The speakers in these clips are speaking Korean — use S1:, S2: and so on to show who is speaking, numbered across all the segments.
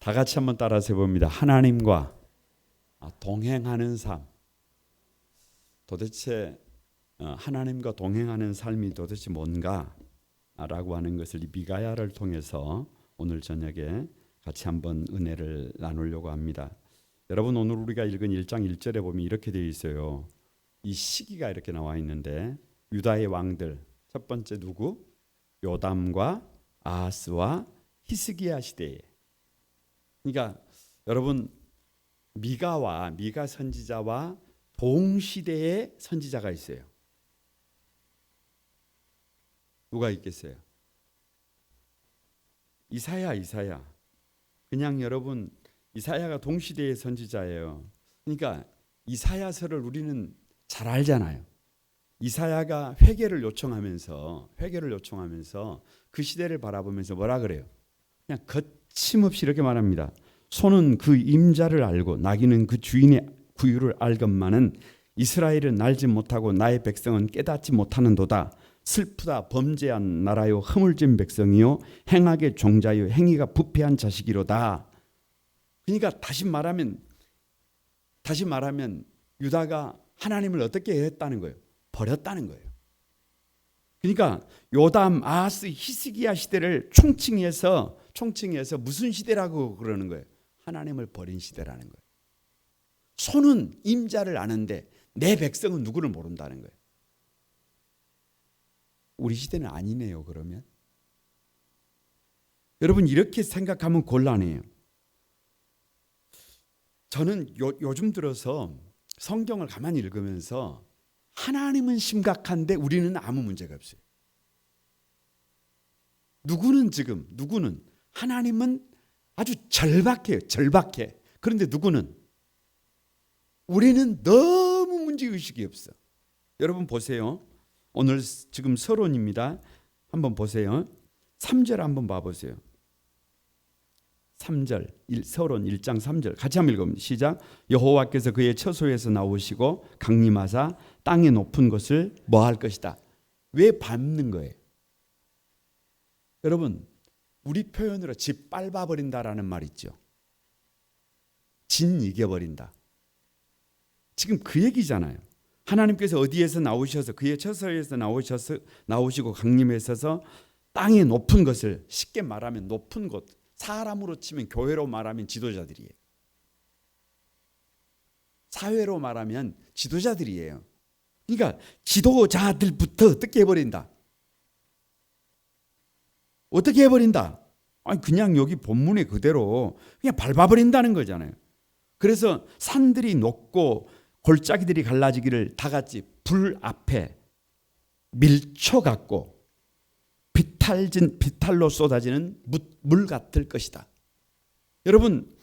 S1: 다 같이 한번 따라서 해봅니다. 하나님과 동행하는 삶. 도대체 하나님과 동행하는 삶이 도대체 뭔가라고 하는 것을 이 미가야를 통해서 오늘 저녁에 같이 한번 은혜를 나누려고 합니다. 여러분, 오늘 우리가 읽은 1장 1절에 보면 이렇게 되어 있어요. 이 시기가 이렇게 나와 있는데 유다의 왕들 첫 번째 누구? 요담과 아하스와 히스기야 시대에. 그러니까 여러분, 미가 선지자와 동시대의 선지자가 있어요. 누가 있겠어요? 이사야. 그냥 여러분, 이사야가 동시대의 선지자예요. 그러니까 이사야서를 우리는 잘 알잖아요. 이사야가 회개를 요청하면서 그 시대를 바라보면서 뭐라 그래요? 그냥 거침없이 이렇게 말합니다. 소는 그 임자를 알고 나귀는 그 주인의 구유를 알건만은 이스라엘은 알지 못하고 나의 백성은 깨닫지 못하는도다. 슬프다. 범죄한 나라요 허물진 백성이요 행악의 종자요 행위가 부패한 자식이로다. 그러니까 다시 말하면 유다가 하나님을 어떻게 했다는 거예요? 버렸다는 거예요. 그러니까 요담, 아하스, 히스기야 시대를 총칭해서 무슨 시대라고 그러는 거예요? 하나님을 버린 시대라는 거예요. 소는 임자를 아는데 내 백성은 누구를 모른다는 거예요. 우리 시대는 아니네요. 그러면 여러분, 이렇게 생각하면 곤란해요. 저는 요즘 들어서 성경을 가만히 읽으면서 하나님은 심각한데 우리는 아무 문제가 없어요. 누구는 하나님은 아주 절박해요. 그런데 누구는 우리는 너무 문제의식이 없어. 여러분 보세요. 오늘 지금 서론입니다. 한번 보세요. 3절 한번 봐보세요. 3절 서론 1장 3절 같이 한번 읽어봅니다. 시작. 여호와께서 그의 처소에서 나오시고 강림하사 땅의 높은 곳을 뭐할 것이다. 왜 밟는 거예요? 여러분, 우리 표현으로 짓밟아버린다라는 말 있죠. 진 이겨버린다. 지금 그 얘기잖아요. 하나님께서 어디에서 나오셔서 그의 처소에서 나오시고 강림하셔서 땅의 높은 것을, 쉽게 말하면 높은 곳, 사람으로 치면 교회로 말하면 지도자들이에요. 사회로 말하면 지도자들이에요. 그러니까 지도자들부터 어떻게 해버린다? 어떻게 해버린다? 아니, 그냥 여기 본문에 그대로 그냥 밟아버린다는 거잖아요. 그래서 산들이 녹고 골짜기들이 갈라지기를 다 같이 불 앞에 밀쳐갖고 비탈로 쏟아지는 물 같을 것이다. 여러분,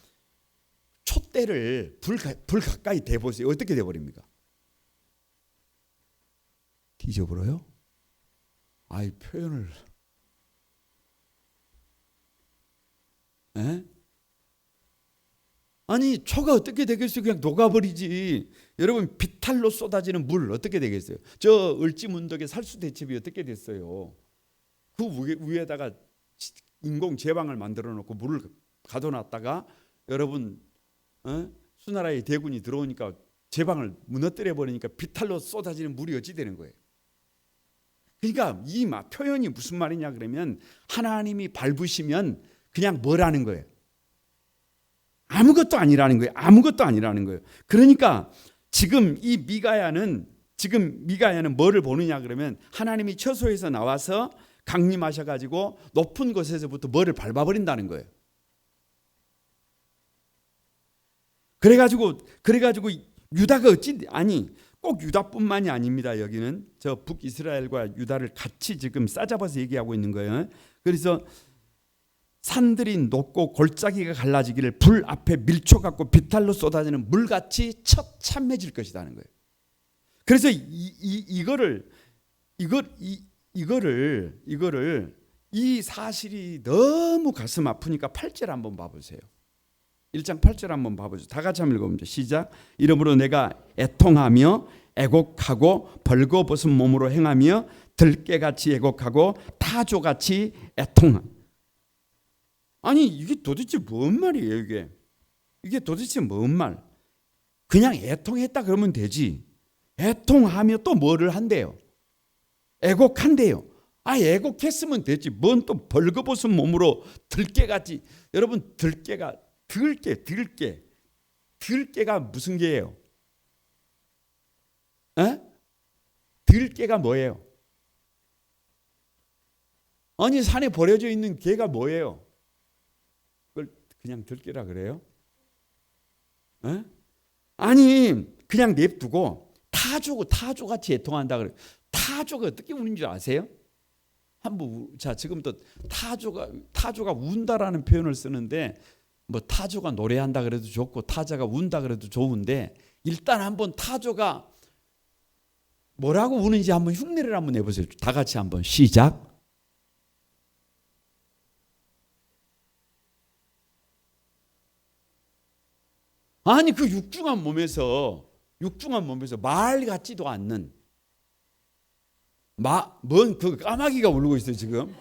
S1: 촛대를 불 가까이 대보세요. 어떻게 돼버립니까? 뒤져버려요? 아이, 표현을. 에? 아니, 초가 어떻게 되겠어요? 그냥 녹아버리지. 여러분, 비탈로 쏟아지는 물 어떻게 되겠어요? 저 을지문덕의 살수대첩이 어떻게 됐어요? 그 위에다가 인공 제방을 만들어 놓고 물을 가둬놨다가 여러분, 수나라의 대군이 들어오니까 제방을 무너뜨려 버리니까 비탈로 쏟아지는 물이 어찌 되는 거예요? 그러니까 이 표현이 무슨 말이냐 그러면 하나님이 밟으시면 그냥 뭐라는 거예요? 아무것도 아니라는 거예요. 그러니까 지금 이 미가야는 뭐를 보느냐 그러면 하나님이 처소에서 나와서 강림하셔가지고 높은 곳에서부터 뭐를 밟아버린다는 거예요. 그래가지고 유다가 꼭 유다뿐만이 아닙니다. 여기는 저 북이스라엘과 유다를 같이 지금 싸잡아서 얘기하고 있는 거예요. 그래서 산들이 녹고 골짜기가 갈라지기를 불 앞에 밀쳐갖고 비탈로 쏟아지는 물같이 처참해질 것이라는 거예요. 그래서 이 사실이 너무 가슴 아프니까 8절 한번 봐보세요. 1장 8절 한번 봐보세요. 다 같이 한번 읽어봅니다. 시작. 이러므로 내가 애통하며 애곡하고 벌거벗은 몸으로 행하며 들깨같이 애곡하고 타조같이 애통함. 아니 이게 도대체 뭔 말이에요 이게? 이게 도대체 뭔 말? 그냥 애통했다 그러면 되지. 애통하며 또 뭐를 한대요? 애곡한대요. 애곡했으면 되지. 뭔 또 벌거벗은 몸으로 들깨같이. 여러분 들깨가 들깨가 무슨 개예요? 에? 들깨가 뭐예요? 아니 산에 버려져 있는 개가 뭐예요? 그걸 그냥 들깨라 그래요? 에? 아니 그냥 냅두고 타조같이 애통한다 그래. 타조가 어떻게 우는 줄 아세요? 한번 자 지금부터 타조가 운다라는 표현을 쓰는데 뭐 타조가 노래한다 그래도 좋고 타자가 운다 그래도 좋은데 일단 한번 타조가 뭐라고 우는지 한번 흉내를 한번 내보세요. 다 같이 한번 시작. 아니 그 육중한 몸에서 말 같지도 않는 뭔 그 까마귀가 울고 있어요 지금.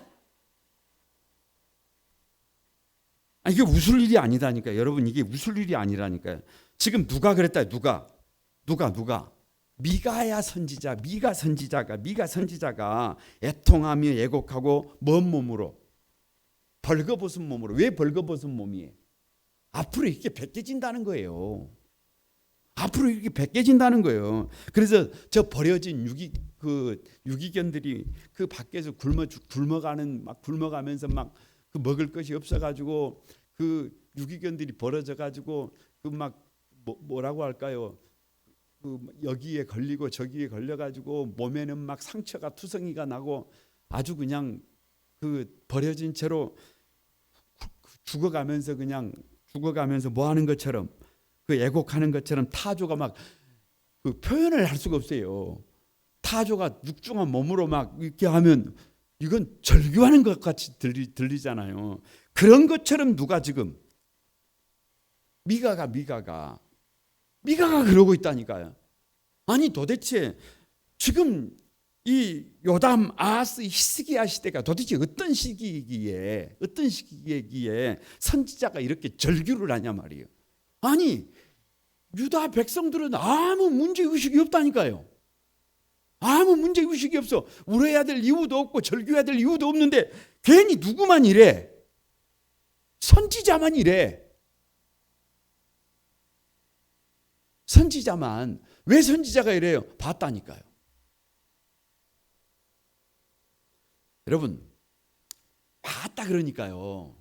S1: 이게 웃을 일이 아니다니까 여러분. 이게 웃을 일이 아니라니까요. 지금 누가 그랬다. 누가 미가 선지자가 애통하며 애곡하고 먼 몸으로 벌거벗은 몸으로. 왜 벌거벗은 몸이에요? 앞으로 이렇게 벗겨진다는 거예요. 앞으로 이렇게 벗겨진다는 거예요. 그래서 저 버려진 유기견들이 그 밖에서 굶어가면서 막 그 먹을 것이 없어가지고 그 유기견들이 벌어져가지고 그 막 뭐라고 할까요? 그 여기에 걸리고 저기에 걸려가지고 몸에는 막 상처가 투성이가 나고 아주 그냥 그 버려진 채로 죽어가면서 뭐 하는 것처럼 그 애곡하는 것처럼 타조가 막 그 표현을 할 수가 없어요. 타조가 육중한 몸으로 막 이렇게 하면 이건 절규하는 것 같이 들리잖아요. 그런 것처럼 누가 지금 미가가 그러고 있다니까요. 아니 도대체 지금 이 요담, 아하스, 히스기야 시대가 도대체 어떤 시기이기에 선지자가 이렇게 절규를 하냐 말이에요. 아니 유다 백성들은 아무 문제의식이 없다니까요. 아무 문제의식이 없어. 울어야 될 이유도 없고 절규해야 될 이유도 없는데 괜히 누구만 이래? 선지자만 이래. 선지자만. 왜 선지자가 이래요? 봤다니까요. 여러분 봤다 그러니까요.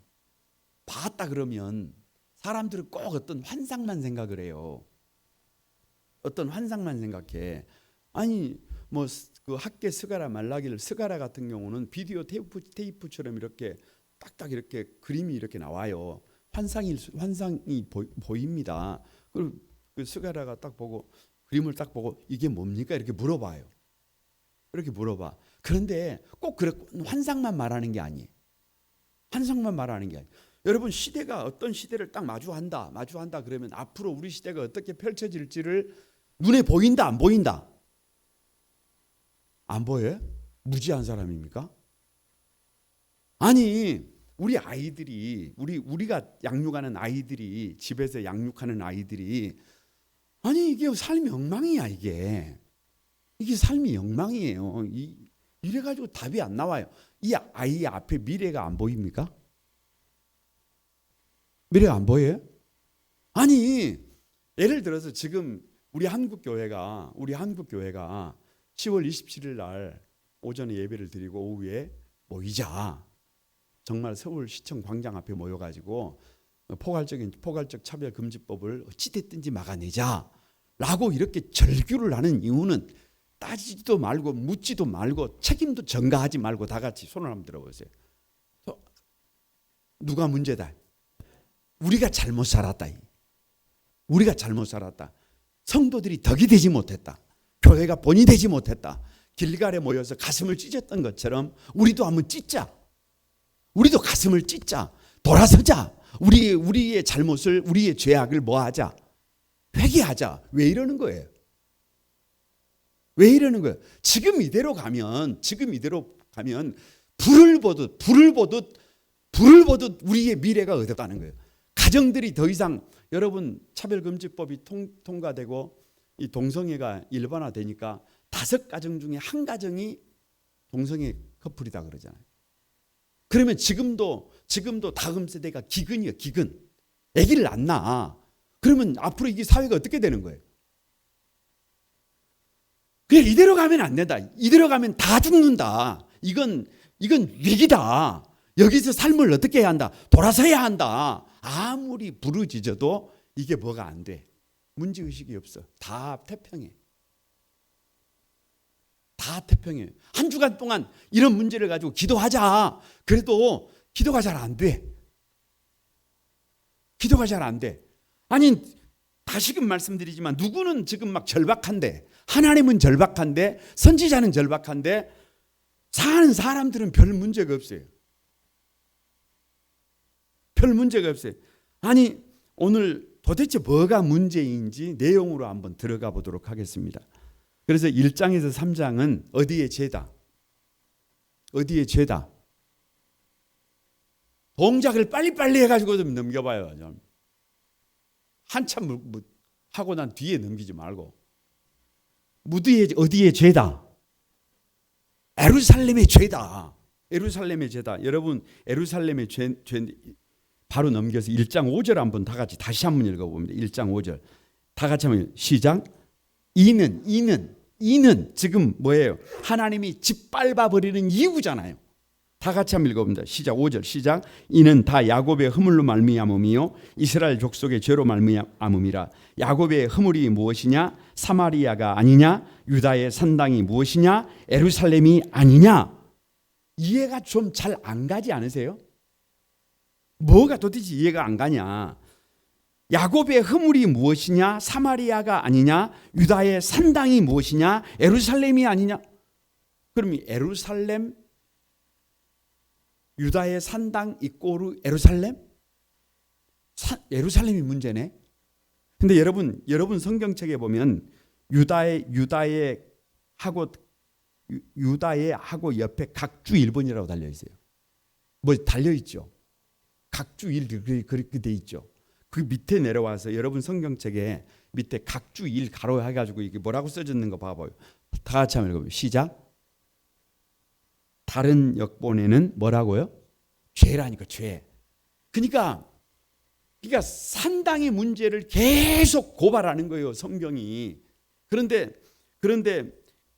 S1: 봤다 그러면 사람들은 꼭 어떤 환상만 생각을 해요. 어떤 환상만 생각해. 아니 뭐 그 학계 스가랴 말라기를 스가랴 같은 경우는 비디오 테이프처럼 이렇게 딱딱 이렇게 그림이 이렇게 나와요. 환상이 보입니다. 그리고 그 스가랴가 딱 보고 그림을 딱 보고 이게 뭡니까? 이렇게 물어봐요. 이렇게 물어봐. 그런데 꼭 환상만 말하는 게 아니에요. 환상만 말하는 게 아니에요. 여러분 시대가 어떤 시대를 딱 마주한다 그러면 앞으로 우리 시대가 어떻게 펼쳐질지를 눈에 보인다 안 보인다? 안 보여요? 무지한 사람입니까? 아니 우리 아이들이 우리가 양육하는 아이들이 집에서 양육하는 아이들이 아니 이게 삶이 엉망이야 이게 삶이 엉망이에요. 이래가지고 답이 안 나와요. 이 아이 앞에 미래가 안 보입니까? 미래가 안 보여요? 아니 예를 들어서 지금 우리 한국 교회가 10월 27일 날 오전에 예배를 드리고 오후에 모이자. 정말 서울시청 광장 앞에 모여가지고 포괄적 차별금지법을 어찌됐든지 막아내자라고 이렇게 절규를 하는 이유는 따지지도 말고 묻지도 말고 책임도 전가하지 말고 다 같이 손을 한번 들어보세요. 누가 문제다? 우리가 잘못 살았다. 성도들이 덕이 되지 못했다. 교회가 본이 되지 못했다. 길갈에 모여서 가슴을 찢었던 것처럼 우리도 한번 찢자. 우리도 가슴을 찢자. 돌아서자. 우리의 잘못을, 우리의 죄악을 뭐하자? 회개하자. 왜 이러는 거예요? 지금 이대로 가면 불을 보듯 불을 보듯 우리의 미래가 어둡다는 거예요. 가정들이 더 이상 여러분 차별금지법이 통과되고 이 동성애가 일반화되니까 5가정 중에 1가정이 동성애 커플이다 그러잖아요. 그러면 지금도 다음 세대가 기근이에요. 기근. 아기를 안 낳아. 그러면 앞으로 이게 사회가 어떻게 되는 거예요? 그냥 이대로 가면 안 된다. 이대로 가면 다 죽는다. 이건 위기다. 여기서 삶을 어떻게 해야 한다. 돌아서야 한다. 아무리 부르짖어도 이게 뭐가 안 돼. 문제의식이 없어. 다 태평해. 다 태평해. 한 주간 동안 이런 문제를 가지고 기도하자. 그래도 기도가 잘 안 돼. 기도가 잘 안 돼. 아니 다시금 말씀드리지만 누구는 지금 막 절박한데, 하나님은 절박한데, 선지자는 절박한데, 사는 사람들은 별 문제가 없어요. 별 문제가 없어요. 아니 오늘 도대체 뭐가 문제인지 내용으로 한번 들어가 보도록 하겠습니다. 그래서 1장에서 3장은 어디의 죄다? 어디의 죄다? 동작을 빨리빨리 해가지고 좀 넘겨봐요. 좀. 한참 하고 난 뒤에 넘기지 말고. 어디의 죄다? 예루살렘의 죄다. 예루살렘의 죄다. 여러분 예루살렘의 죄 바로 넘겨서 1장 5절 한번 다 같이 다시 한번 읽어봅니다. 1장 5절 다 같이 한번 시작. 이는 지금 뭐예요? 하나님이 짓밟아 버리는 이유잖아요. 다 같이 한번 읽어봅니다. 시작. 5절 시작. 이는 다 야곱의 허물로 말미암음이요 이스라엘 족속의 죄로 말미암음이라. 야곱의 허물이 무엇이냐? 사마리아가 아니냐? 유다의 산당이 무엇이냐? 예루살렘이 아니냐? 이해가 좀 잘 안 가지 않으세요? 뭐가 도대체 이해가 안 가냐? 야곱의 허물이 무엇이냐? 사마리아가 아니냐? 유다의 산당이 무엇이냐? 예루살렘이 아니냐? 그럼 예루살렘, 유다의 산당 이꼬르 예루살렘? 예루살렘이 문제네. 근데 여러분 성경책에 보면 유다의 하고 옆에 각주 1번이라고 달려 있어요. 뭐 달려 있죠. 각주 1 그렇게 돼 있죠. 그 밑에 내려와서 여러분 성경책에 밑에 각주 1 가로 해가지고 이게 뭐라고 써졌는 거 봐봐요. 다 같이 한번 읽어봐요. 시작. 다른 역본에는 뭐라고요? 죄라니까 죄. 그러니까 산당의 문제를 계속 고발하는 거예요. 성경이. 그런데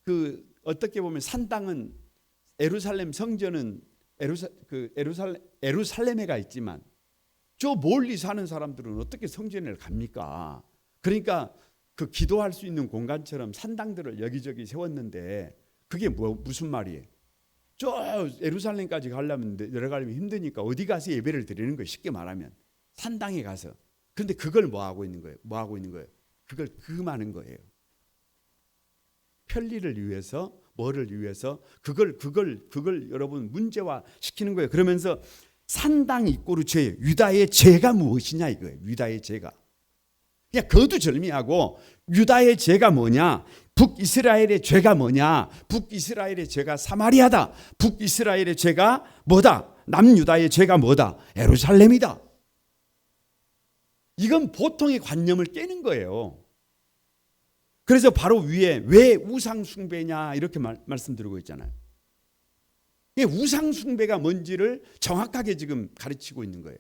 S1: 그 어떻게 보면 산당은 예루살렘 성전은 예루살렘에가 있지만 저 멀리 사는 사람들은 어떻게 성전을 갑니까? 그러니까 그 기도할 수 있는 공간처럼 산당들을 여기저기 세웠는데 그게 무슨 말이에요? 저 예루살렘까지 가려면 내려가려면 힘드니까 어디 가서 예배를 드리는 거예요. 쉽게 말하면 산당에 가서. 그런데 그걸 뭐 하고 있는 거예요? 그걸 금하는 거예요. 편리를 위해서, 뭐를 위해서 그걸 여러분 문제화 시키는 거예요. 그러면서 산당 이꼬르 죄, 유다의 죄가 무엇이냐 이거예요. 유다의 죄가. 그냥 거두절미하고 유다의 죄가 뭐냐? 북이스라엘의 죄가 뭐냐? 북이스라엘의 죄가 사마리아다. 북이스라엘의 죄가 뭐다? 남유다의 죄가 뭐다? 예루살렘이다. 이건 보통의 관념을 깨는 거예요. 그래서 바로 위에 왜 우상 숭배냐 이렇게 말씀드리고 있잖아요. 우상 숭배가 뭔지를 정확하게 지금 가르치고 있는 거예요.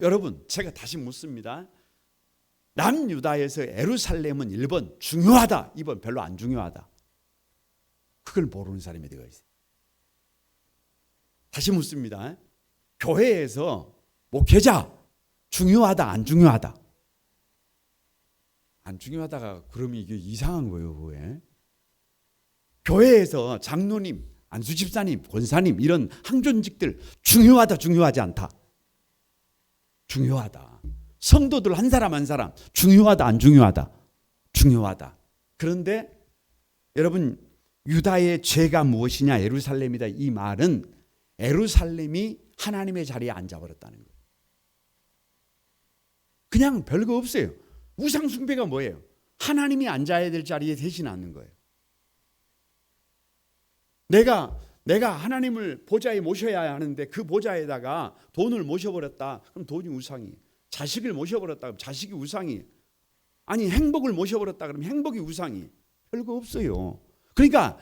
S1: 여러분 제가 다시 묻습니다. 남유다에서 예루살렘은 1번 중요하다, 2번 별로 안 중요하다. 그걸 모르는 사람이 되어 있어요. 다시 묻습니다. 교회에서 목회자 중요하다, 안 중요하다? 안 중요하다가 그러면 이게 이상한 거예요. 왜? 교회에서 장로님, 안수집사님, 권사님 이런 항존직들 중요하다, 중요하지 않다? 중요하다. 성도들 한 사람 한 사람 중요하다, 안 중요하다? 중요하다. 그런데 여러분 유다의 죄가 무엇이냐? 예루살렘이다. 이 말은 예루살렘이 하나님의 자리에 앉아버렸다는 거예요. 그냥 별거 없어요. 우상 숭배가 뭐예요? 하나님이 앉아야 될 자리에 대신 앉는 거예요. 내가 하나님을 보좌에 모셔야 하는데 그 보좌에다가 돈을 모셔버렸다. 그럼 돈이 우상이. 자식을 모셔버렸다. 그럼 자식이 우상이. 아니 행복을 모셔버렸다. 그러면 행복이 우상이. 별거 없어요. 그러니까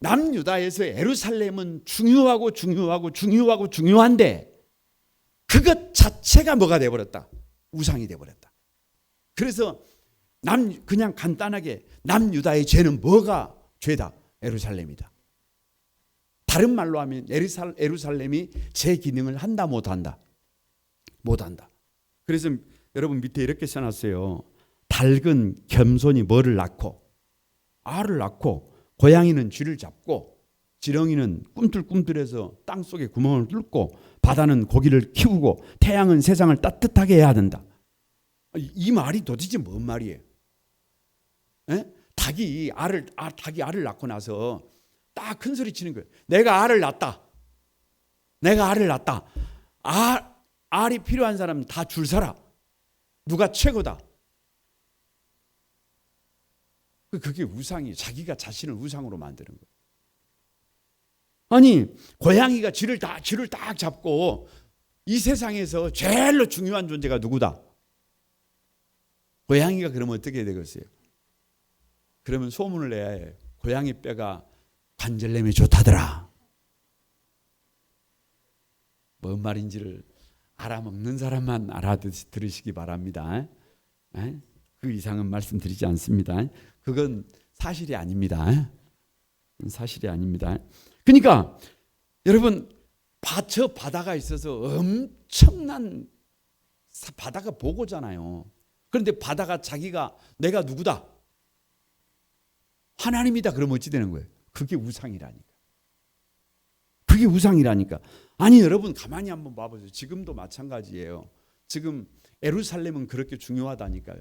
S1: 남유다에서 예루살렘은 중요한데 그것 자체가 뭐가 돼버렸다. 우상이 돼버렸다. 그래서 그냥 간단하게 남유다의 죄는 뭐가 죄다? 예루살렘이다. 다른 말로 하면 예루살렘이 제 기능을 한다 못한다. 못한다. 그래서 여러분 밑에 이렇게 써놨어요. 닭은 겸손히 뭐를 낳고 알을 낳고 고양이는 쥐를 잡고 지렁이는 꿈틀꿈틀해서 땅속에 구멍을 뚫고 바다는 고기를 키우고 태양은 세상을 따뜻하게 해야 된다. 이 말이 도대체 뭔 말이에요? 에? 닭이 알을 낳고 나서 딱 큰 소리 치는 거예요. 내가 알을 낳았다. 내가 알을 낳았다. 알이 필요한 사람은 다 줄 서라. 누가 최고다. 그게 우상이 자기가 자신을 우상으로 만드는 거예요. 아니 고양이가 쥐를 딱 잡고 이 세상에서 제일로 중요한 존재가 누구다? 고양이가 그러면 어떻게 되겠어요? 그러면 소문을 내야 해요. 고양이 뼈가 관절염에 좋다더라. 뭔 말인지를 알아먹는 사람만 알아들으시기 바랍니다. 그 이상은 말씀드리지 않습니다. 그건 사실이 아닙니다. 사실이 아닙니다. 그러니까 여러분 저 바다가 있어서 엄청난 바다가 보고잖아요. 그런데 바다가 자기가 내가 누구다? 하나님이다. 그러면 어찌 되는 거예요? 그게 우상이라니까. 그게 우상이라니까. 아니 여러분 가만히 한번 봐보세요. 지금도 마찬가지예요. 지금 예루살렘은 그렇게 중요하다니까요.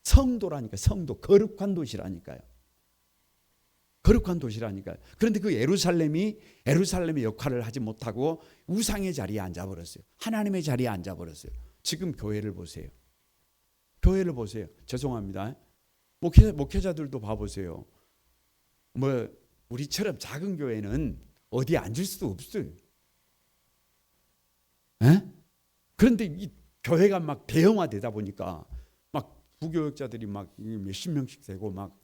S1: 성도라니까. 성도. 거룩한 도시라니까요. 거룩한 도시라니까요. 그런데 그 예루살렘의 역할을 하지 못하고 우상의 자리에 앉아버렸어요. 하나님의 자리에 앉아버렸어요. 지금 교회를 보세요. 교회를 보세요. 죄송합니다. 목회자들도 봐보세요. 우리처럼 작은 교회는 어디에 앉을 수도 없어요. 그런데 이 교회가 막 대형화되다 보니까 막 부교역자들이 막 몇십 명씩 되고 막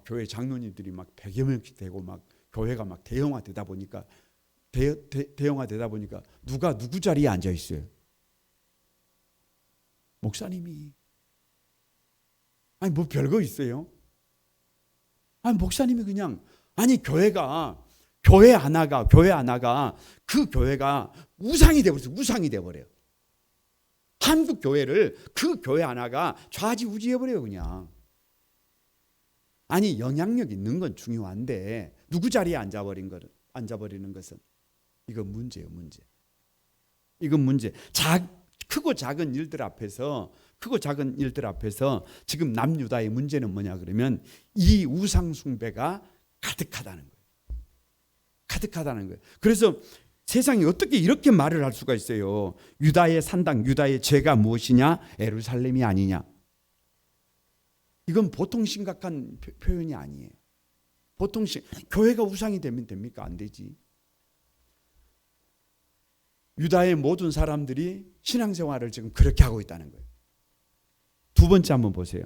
S1: 교회 장로님들이 막 100여 명씩 되고 막 교회가 막 대형화되다 보니까 대형화되다 보니까 누가 누구 자리에 앉아 있어요? 목사님이. 아니 뭐 별거 있어요? 아니 목사님이 그냥 교회 하나가 그 교회가 우상이 돼버렸어요. 우상이 돼버려요. 한국 교회를 그 교회 하나가 좌지우지해버려요. 그냥. 아니 영향력 있는 건 중요한데 누구 자리에 앉아버리는 것은 이건 문제예요. 문제. 이건 문제. 크고 작은 일들 앞에서 지금 남유다의 문제는 뭐냐 그러면 이 우상 숭배가 가득하다는 거예요. 가득하다는 거예요. 그래서 세상이 어떻게 이렇게 말을 할 수가 있어요? 유다의 산당, 유다의 죄가 무엇이냐? 예루살렘이 아니냐? 이건 보통 심각한 표현이 아니에요. 교회가 우상이 되면 됩니까? 안 되지. 유다의 모든 사람들이 신앙생활을 지금 그렇게 하고 있다는 거예요. 두 번째 한번 보세요.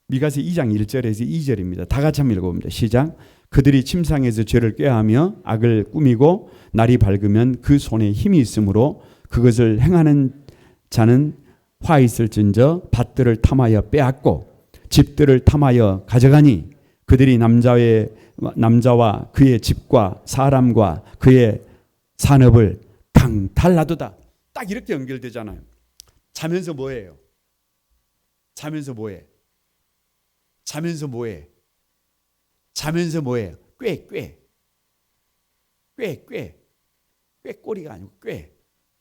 S1: 미가서 2장 1절에서 2절입니다. 다 같이 한번 읽어봅니다. 시작. 그들이 침상에서 죄를 꾀하며 악을 꾸미고 날이 밝으면 그 손에 힘이 있으므로 그것을 행하는 자는 화 있을진저 밭들을 탐하여 빼앗고 집들을 탐하여 가져가니 그들이 남자와 그의 집과 사람과 그의 산업을 강탈하도다. 딱 이렇게 연결되잖아요. 자면서 뭐예요? 자면서 뭐해? 꾀꼬리가 아니고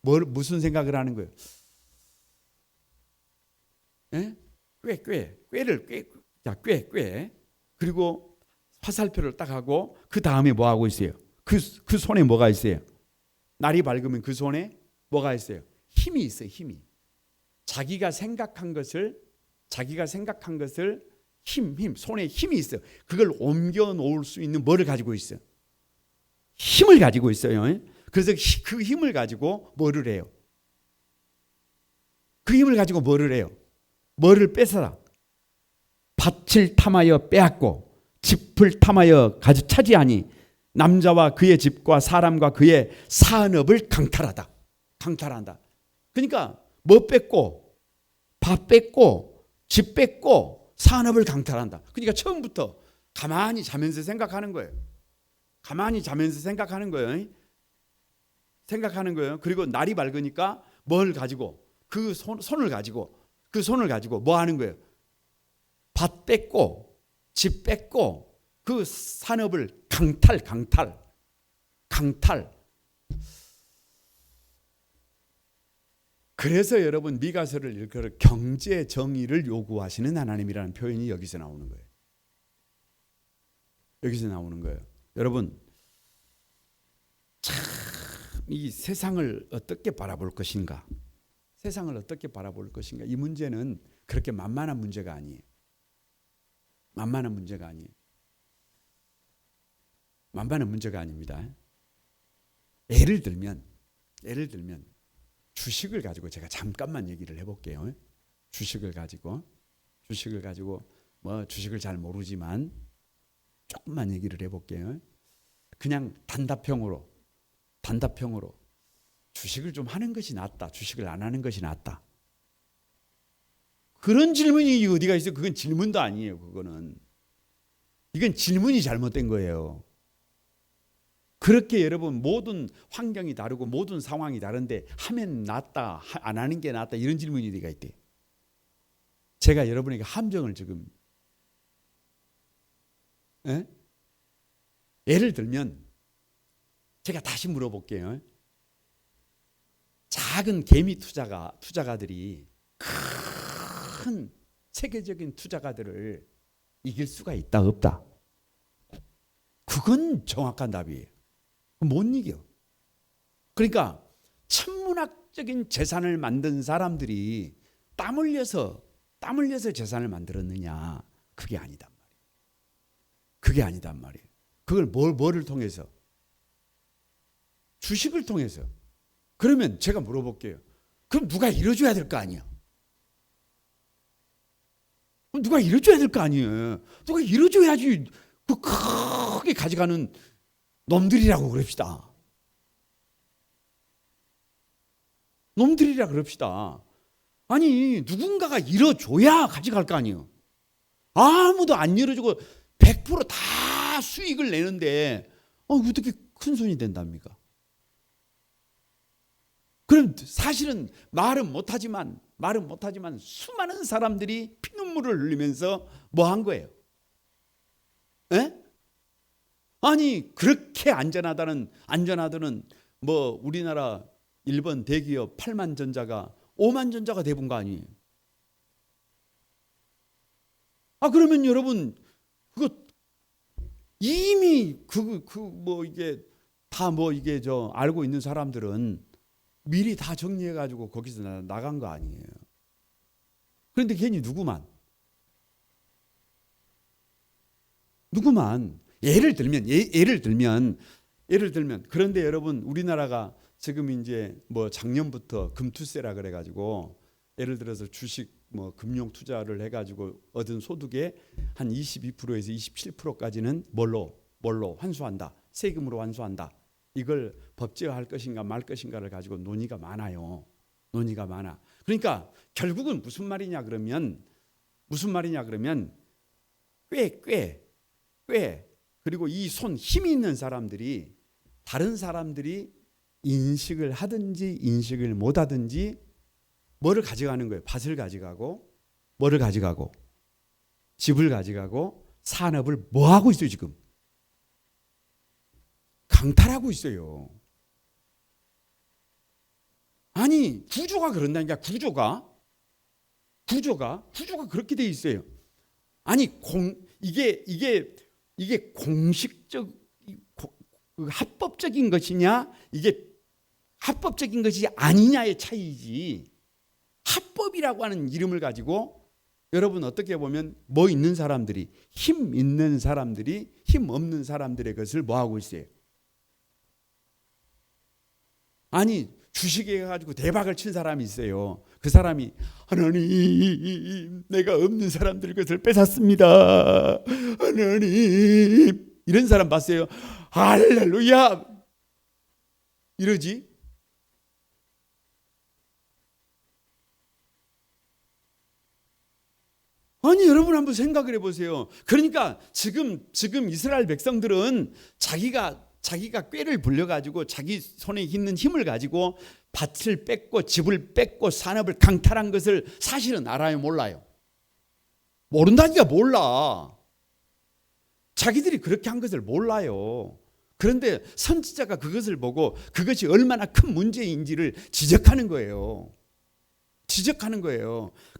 S1: 무슨 생각을 하는 거예요? 꾀. 그리고 화살표를 딱 하고 그 다음에 뭐 하고 있어요? 그 손에 뭐가 있어요? 날이 밝으면 그 손에 뭐가 있어요? 힘이 있어요. 힘이. 자기가 생각한 것을 손에 힘이 있어요. 그걸 옮겨 놓을 수 있는 뭐를 가지고 있어요? 힘을 가지고 있어요. 그래서 그 힘을 가지고 뭐를 해요? 그 힘을 가지고 뭐를 해요? 뭐를 뺏어라? 밭을 탐하여 빼앗고 집을 탐하여 가져 차지하니 남자와 그의 집과 사람과 그의 산업을 강탈하다. 강탈한다. 그러니까 뭐 뺏고 밥 뺏고 집 뺏고 산업을 강탈한다. 그러니까 처음부터 가만히 자면서 생각하는 거예요. 가만히 자면서 생각하는 거예요. 생각하는 거예요. 그리고 날이 밝으니까 뭘 가지고 그 손을 가지고 뭐 하는 거예요? 밭 뺏고 집 뺏고 그 산업을 강탈. 그래서 여러분 미가서를 일컬어 경제 정의를 요구하시는 하나님이라는 표현이 여기서 나오는 거예요. 여기서 나오는 거예요. 여러분 참 이 세상을 어떻게 바라볼 것인가? 세상을 어떻게 바라볼 것인가? 이 문제는 그렇게 만만한 문제가 아니에요. 만만한 문제가 아니에요. 만만한 문제가 아닙니다. 예를 들면 주식을 가지고 제가 잠깐만 얘기를 해볼게요. 주식을 가지고 뭐 주식을 잘 모르지만 조금만 얘기를 해볼게요. 그냥 단답형으로 주식을 좀 하는 것이 낫다, 주식을 안 하는 것이 낫다. 그런 질문이 어디가 있어요? 그건 질문도 아니에요. 이건 질문이 잘못된 거예요. 그렇게 여러분 모든 환경이 다르고 모든 상황이 다른데 하면 낫다, 안 하는 게 낫다 이런 질문이 어디가 있대? 제가 여러분에게 함정을 지금 예를 들면 제가 다시 물어볼게요. 작은 개미 투자가들이 큰 세계적인 투자가들을 이길 수가 있다 없다? 그건 정확한 답이에요. 못 이겨. 그러니까 천문학적인 재산을 만든 사람들이 땀 흘려서 재산을 만들었느냐? 그게 아니단 말이에요. 그걸 뭐를 통해서? 주식을 통해서. 그러면 제가 물어볼게요. 그럼 누가 이뤄줘야 될 거 아니야? 누가 이뤄줘야 될 거 아니에요? 누가 이뤄줘야지 그 크게 가져가는 놈들이라고 그럽시다. 아니 누군가가 이뤄줘야 가져갈 거 아니에요. 아무도 안 이뤄주고 100% 수익을 내는데 어떻게 큰 손이 된답니까? 그럼 사실은 말은 못하지만 수많은 사람들이 피눈물을 흘리면서 뭐 한 거예요? 아니 그렇게 안전하다는 뭐 우리나라 일본 대기업 8만 전자가 5만 전자가 돼본 거 아니에요? 그러면 여러분 그거 이미 뭐 이게 다 뭐 이게 알고 있는 사람들은 미리 다 정리해 가지고 거기서 나간 거 아니에요. 그런데 괜히 누구만 예를 들면 그런데 여러분 우리나라가 지금 이제 뭐 작년부터 금투세라 그래 가지고 예를 들어서 주식 뭐 금융 투자를 해 가지고 얻은 소득의 한 22%에서 27%까지는 뭘로 환수한다. 세금으로 환수한다. 이걸 법제화할 것인가 말 것인가를 가지고 논의가 많아. 그러니까 결국은 무슨 말이냐 그러면 꽤 그리고 이 손 힘이 있는 사람들이 다른 사람들이 인식을 하든지 인식을 못 하든지 뭐를 가져가는 거예요? 밭을 가져가고 뭐를 가져가고 집을 가져가고 산업을 뭐 하고 있어요 지금? 강탈하고 있어요. 아니 구조가 그런다니까. 구조가 그렇게 돼 있어요. 아니 이게 공식적 합법적인 것이냐 이게 합법적인 것이 아니냐의 차이지. 합법이라고 하는 이름을 가지고 여러분 어떻게 보면 뭐 있는 사람들이 힘 있는 사람들이 힘 없는 사람들의 것을 뭐 하고 있어요? 아니 주식에 가지고 대박을 친 사람이 있어요. 그 사람이 하나님 내가 없는 사람들 것을 뺏었습니다. 하나님 이런 사람 봤어요. 할렐루야 이러지. 아니 여러분 한번 생각을 해보세요. 그러니까 지금 이스라엘 백성들은 자기가 꾀를 불려가지고 자기 손에 있는 힘을 가지고 밭을 뺏고 집을 뺏고 산업을 강탈한 것을 사실은 알아요 몰라요? 모른다니까 몰라. 자기들이 그렇게 한 것을 몰라요. 그런데 선지자가 그것을 보고 그것이 얼마나 큰 문제인지를 지적하는 거예요.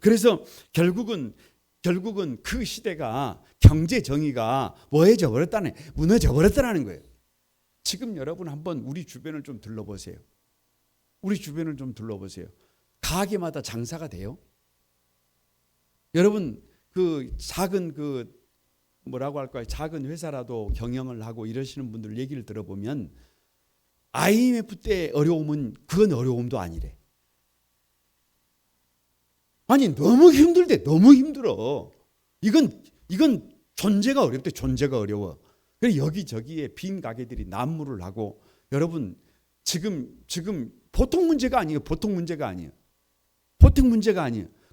S1: 그래서 결국은 그 시대가 경제 정의가 뭐해져 버렸다네, 무너져 버렸다는 거예요. 지금 여러분 한번 우리 주변을 좀 둘러보세요. 가게마다 장사가 돼요? 여러분 그 작은 뭐라고 할까요? 작은 회사라도 경영을 하고 이러시는 분들 얘기를 들어보면 IMF 때 어려움은 그건 어려움도 아니래. 아니 너무 힘들어. 이건 존재가 어렵대. 존재가 어려워. 그래서 여기저기에 빈 가게들이 난무를 하고 여러분 지금 보통 문제가 아니에요.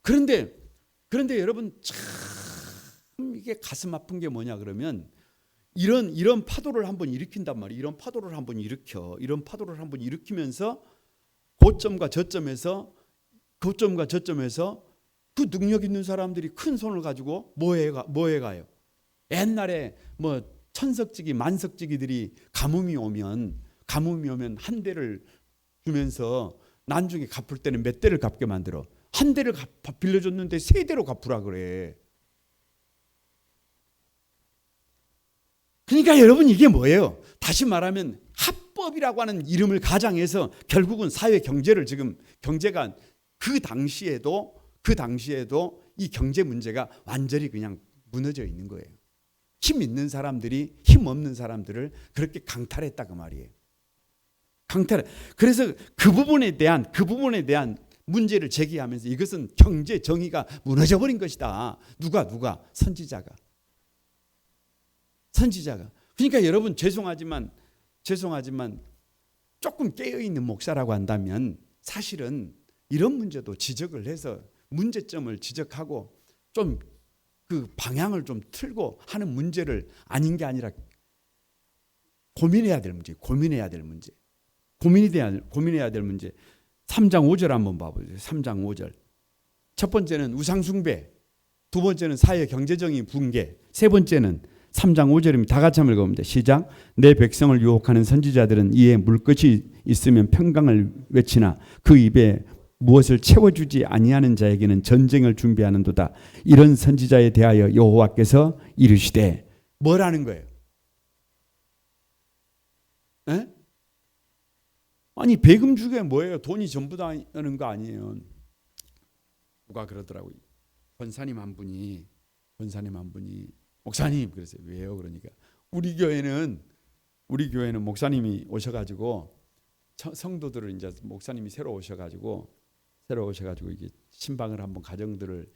S1: 그런데 여러분 참 이게 가슴 아픈 게 뭐냐 그러면 이런 파도를 한번 일으킨단 말이에요. 이런 파도를 한번 일으키면서 고점과 저점에서 그 능력 있는 사람들이 큰 손을 가지고 뭐해 가요? 옛날에 뭐 천석지기 만석지기들이 가뭄이 오면 한 대를 주면서 나중에 갚을 때는 몇 대를 갚게 만들어. 한 대를 빌려줬는데 세 대로 갚으라 그래. 그러니까 여러분 이게 뭐예요? 다시 말하면 합법이라고 하는 이름을 가장해서 결국은 사회 경제를 지금 경제가 그 당시에도 이 경제 문제가 완전히 그냥 무너져 있는 거예요. 힘 있는 사람들이 힘 없는 사람들을 그렇게 강탈했다 그 말이에요. 그래서 그 부분에 대한 문제를 제기하면서 이것은 경제 정의가 무너져 버린 것이다. 누가 선지자가. 그러니까 여러분 죄송하지만 조금 깨어 있는 목사라고 한다면 사실은 이런 문제도 지적을 해서 문제점을 지적하고 좀 그 방향을 좀 틀고 하는 문제를 아닌 게 아니라 고민해야 될 문제. 3장 5절 한번 봐보세요. 3장 5절. 첫 번째는 우상 숭배, 두 번째는 사회 경제적인 붕괴, 세 번째는 3장 5절입니다. 다 같이 한번 읽어봅니다. 시작. 내 백성을 유혹하는 선지자들은 이에 물 것이 있으면 평강을 외치나 그 입에 무엇을 채워주지 아니하는 자에게는 전쟁을 준비하는도다. 이런 선지자에 대하여 여호와께서 이르시되 뭐라는 거예요? 에? 아니 배금 주게 뭐예요? 돈이 전부 다는 거 아니에요. 누가 그러더라고요. 권사님 한 분이 목사님 그랬어요. 왜요? 그러니까 우리 교회는 목사님이 오셔가지고 성도들을 이제 목사님이 새로 오셔가지고 이게 신방을 한번 가정들을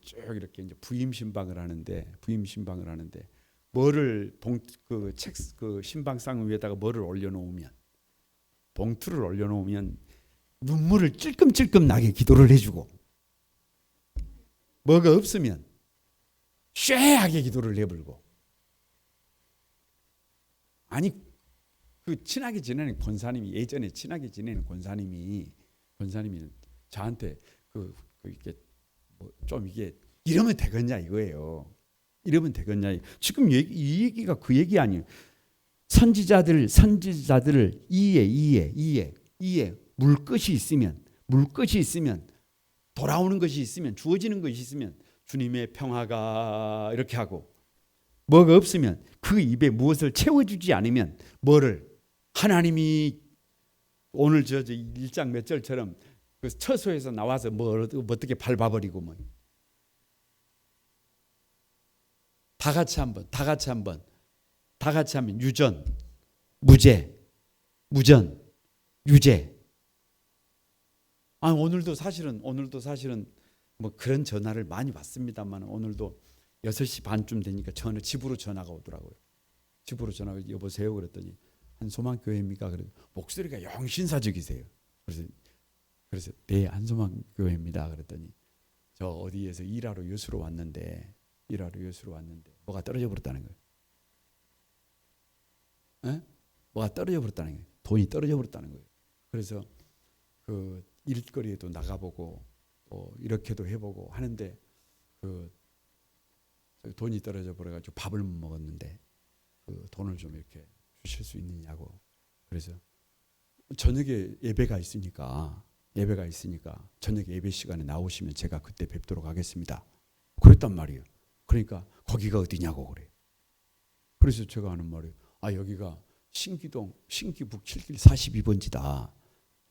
S1: 쭉 이렇게 이제 부임 신방을 하는데 뭐를 그 신방상 위에다가 뭐를 올려놓으면 봉투를 올려놓으면 눈물을 찔끔찔끔 나게 기도를 해주고 뭐가 없으면 쇠하게 기도를 해불고 아니 그 친하게 지내는 권사님이 예전에 친하게 지내는 권사님이 저한테 이게 뭐 좀 이게 이러면 되겠냐 이거예요. 지금 이 얘기가 그 얘기 아니에요. 선지자들을 이에 물 것이 있으면 돌아오는 것이 있으면 주어지는 것이 있으면 주님의 평화가 이렇게 하고 뭐가 없으면 그 입에 무엇을 채워주지 않으면 뭐를 하나님이 오늘 저 1장 몇 절처럼 그 처소에서 나와서 뭐 어떻게 밟아버리고 뭐 다 같이 한번 유전, 무제, 무전, 유제 오늘도 사실은 뭐 그런 전화를 많이 받습니다만 오늘도 6시 반쯤 되니까 집으로 전화가 오더라고요. 집으로 전화가 여보세요 그랬더니 한소망교회입니까? 그래서 목소리가 영신사적이세요. 그래서 네 한소망교회입니다. 그랬더니 저 어디에서 일하러 여수로 왔는데 뭐가 떨어져 버렸다는 거예요. 에? 뭐가 떨어져 버렸다는 거예요. 돈이 떨어져 버렸다는 거예요. 그래서 그 일거리에도 나가보고 이렇게도 해보고 하는데 그 돈이 떨어져 버려가지고 밥을 못 먹었는데 그 돈을 좀 이렇게 주실 수 있느냐고. 그래서 저녁에 예배가 있으니까 저녁 예배 시간에 나오시면 제가 그때 뵙도록 하겠습니다. 그랬단 말이에요. 그러니까 거기가 어디냐고 그래요. 그래서 제가 하는 말이 여기가 신기북 7길 42번지다.